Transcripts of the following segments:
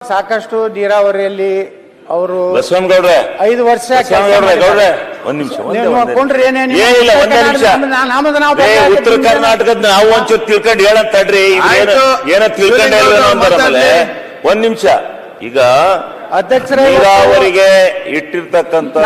ಸಾಕಷ್ಟು ನೀರಾವರಿಯಲ್ಲಿ ಅವರು ಬಸವನಗೌಡ್ರೆ 5 ವರ್ಷ ಗೌಡ್ರೆ ಒಂದ್ ನಿಮಿಷ ಏನಿಲ್ಲ ಒಂದೇ ನಿಮಿಷ ಉತ್ತರ ಕರ್ನಾಟಕದ ನಾವು ಒಂಚೂರು ತಿಳ್ಕೊಂಡು ಹೇಳಂತ ತಡ್ರಿ ಏನೋ ತಿಳ್ಕೊಂಡು ಹೇಳ ಒಂದ್ ನಿಮಿಷ ಈಗ ಅಧ್ಯಕ್ಷರೇ ನೀರಾವರಿಗೆ ಇಟ್ಟಿರ್ತಕ್ಕಂಥ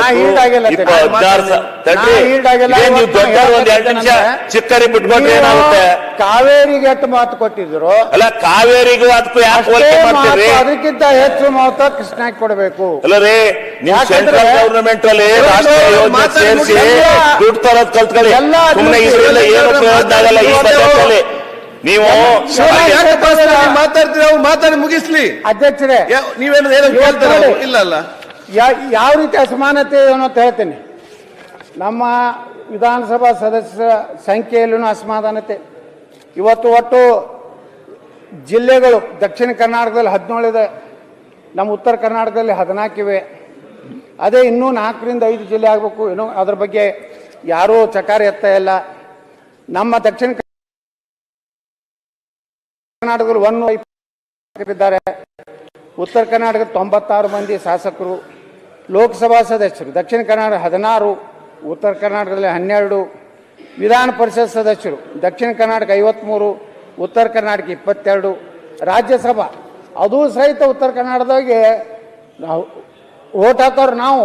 ಚಿಕ್ಕರಿ ಬಿಟ್ಕೊಂಡ್ರೆ ಏನಾಗುತ್ತೆ ಕಾವೇರಿಗೆ ಎಷ್ಟು ಮಾತು ಕೊಟ್ಟಿದ್ರು ಅಲ್ಲ ಕಾವೇರಿಗೂ ಅದಕ್ಕೂ ಯಾಕೆ ಹೋಲಿಕೆ ಮಾಡ್ತೀರಿ ಅದಕ್ಕಿಂತ ಹೆಚ್ಚು ಮಾತು ಕೃಷ್ಣಾಗಿ ಕೊಡಬೇಕು ಅಲ್ಲ ರೀ ನಿಮ್ ಸೆಂಟ್ರಲ್ ಗವರ್ನಮೆಂಟ್ ಅಲ್ಲಿ ರಾಷ್ಟ್ರೀಯ ಯೋಜನೆ ಸೇರಿಸಿ ದುಡ್ಡು ತರೋದ್ ಕಲ್ತ್ಕೊಳ್ಳಿ ಸುಮ್ಮನೆ ಇದರಿಂದ ಏನು ಪ್ರಯೋಜನ ಆಗಲ್ಲ ಈ ಬಜೆಟ್ ಅಲ್ಲಿ ನೀವು ಮಾತಾಡ್ತೀರ ಮಾತಾಡಿ ಮುಗಿಸ್ಲಿ ಅಧ್ಯಕ್ಷರೇ ನೀವೇನು ಇಲ್ಲ ಅಲ್ಲ ಯಾವ ರೀತಿ ಅಸಮಾನತೆ ಏನೋ ಅಂತ ಹೇಳ್ತೀನಿ ನಮ್ಮ ವಿಧಾನಸಭಾ ಸದಸ್ಯರ ಸಂಖ್ಯೆಯಲ್ಲೂ ಅಸಮಾಧಾನತೆ ಇವತ್ತು ಒಟ್ಟು ಜಿಲ್ಲೆಗಳು ದಕ್ಷಿಣ ಕರ್ನಾಟಕದಲ್ಲಿ 17 ಇದೆ ನಮ್ಮ ಉತ್ತರ ಕರ್ನಾಟಕದಲ್ಲಿ 14 ಇವೆ ಅದೇ ಇನ್ನೂ 4 ರಿಂದ 5 ಜಿಲ್ಲೆ ಆಗಬೇಕು ಏನೋ ಅದ್ರ ಬಗ್ಗೆ ಯಾರೂ ಚಕಾರ ಎತ್ತಾ ಇಲ್ಲ ನಮ್ಮ ದಕ್ಷಿಣ ಕರ್ನಾಟಕದಲ್ಲಿ 120 ಇದ್ದಾರೆ ಉತ್ತರ ಕರ್ನಾಟಕದ 96 ಮಂದಿ ಶಾಸಕರು ಲೋಕಸಭಾ ಸದಸ್ಯರು ದಕ್ಷಿಣ ಕರ್ನಾಟಕ 16 ಉತ್ತರ ಕರ್ನಾಟಕದಲ್ಲಿ 12 ವಿಧಾನ ಪರಿಷತ್ ಸದಸ್ಯರು ದಕ್ಷಿಣ ಕರ್ನಾಟಕ 53 ಉತ್ತರ ಕರ್ನಾಟಕ 22 ರಾಜ್ಯಸಭಾ ಅದು ಸಹಿತ ಉತ್ತರ ಕರ್ನಾಟಕದಾಗೆ ನಾವು ಓಟ್ ಹಾಕೋರು ನಾವು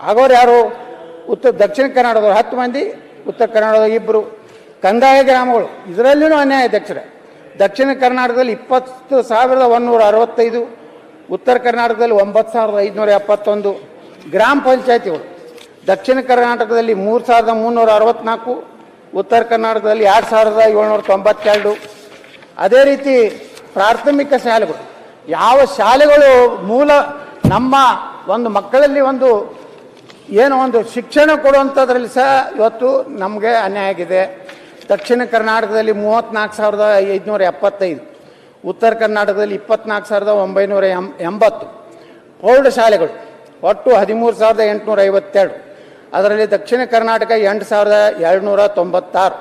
ಆಗೋರು ಯಾರು ದಕ್ಷಿಣ ಕರ್ನಾಟಕದವ್ರು 10 ಮಂದಿ ಉತ್ತರ ಕರ್ನಾಟಕದಾಗ 2 ಕಂದಾಯ ಗ್ರಾಮಗಳು ಇದರಲ್ಲಿಯೂ ಅನ್ಯಾಯ ಅಧ್ಯಕ್ಷರೇ ದಕ್ಷಿಣ ಕರ್ನಾಟಕದಲ್ಲಿ 20,165 ಉತ್ತರ ಕರ್ನಾಟಕದಲ್ಲಿ 9,571 ಗ್ರಾಮ ಪಂಚಾಯತಿಗಳು ದಕ್ಷಿಣ ಕರ್ನಾಟಕದಲ್ಲಿ 3,364 ಉತ್ತರ ಕರ್ನಾಟಕದಲ್ಲಿ 2,792 ಅದೇ ರೀತಿ ಪ್ರಾಥಮಿಕ ಶಾಲೆಗಳು ಯಾವ ಶಾಲೆಗಳು ಮೂಲ ನಮ್ಮ ಒಂದು ಮಕ್ಕಳಲ್ಲಿ ಒಂದು ಶಿಕ್ಷಣ ಕೊಡುವಂಥದ್ರಲ್ಲಿ ಸಹ ಇವತ್ತು ನಮಗೆ ಅನ್ಯಾಯ ಆಗಿದೆ ದಕ್ಷಿಣ ಕರ್ನಾಟಕದಲ್ಲಿ 34,575 ಉತ್ತರ ಕರ್ನಾಟಕದಲ್ಲಿ 24,980 ಪ್ರೌಢಶಾಲೆಗಳು ಒಟ್ಟು 13,852 ಅದರಲ್ಲಿ ದಕ್ಷಿಣ ಕರ್ನಾಟಕ 8,296